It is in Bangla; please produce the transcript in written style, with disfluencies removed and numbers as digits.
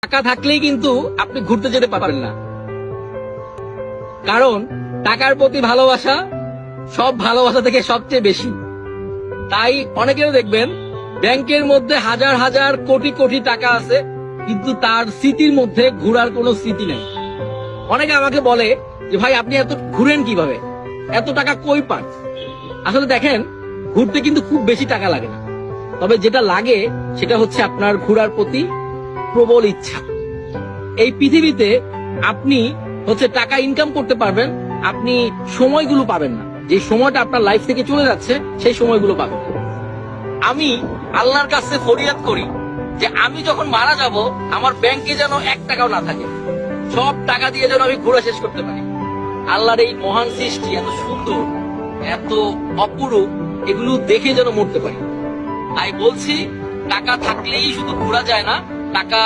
টাকা থাকলেই কিন্তু আপনি ঘুরতে যেতে পারবেন না, কারণ টাকার প্রতি ভালোবাসা সব ভালোবাসা থেকে সবচেয়ে বেশি। তাই অনেকেরও দেখবেন ব্যাংকের মধ্যে হাজার হাজার কোটি কোটি টাকা আছে, কিন্তু তার স্মৃতির মধ্যে ঘোরার কোনো স্মৃতি নেই। অনেকে আমাকে বলে যে ভাই আপনি এত ঘুরেন কিভাবে, এত টাকা কই পান? আসলে দেখেন, ঘুরতে কিন্তু খুব বেশি টাকা লাগে না, তবে যেটা লাগে সেটা হচ্ছে আপনার ঘোরার প্রতি প্রবল ইচ্ছা। এই পৃথিবীতে আপনি হচ্ছে টাকা ইনকাম করতে পারবেন, আপনি সময়গুলো পাবেন না। যে সময়টা আপনার লাইফ থেকে চলে যাচ্ছে সেই সময়গুলো পাবেন। আমি আল্লাহর কাছে ফরিয়াদ করি যে আমি যখন মারা যাব আমার ব্যাংকে যেন 1 টাকাও না থাকে, সব টাকা দিয়ে যেন আমি ঘুরে শেষ করতে পারি। আল্লাহর এই মহান সৃষ্টি এত সুন্দর, এত অপরূপ, এগুলো দেখে যেন মরতে পারি। তাই বলছি, টাকা থাকলেই শুধু ঘোরা যায় না, টাকা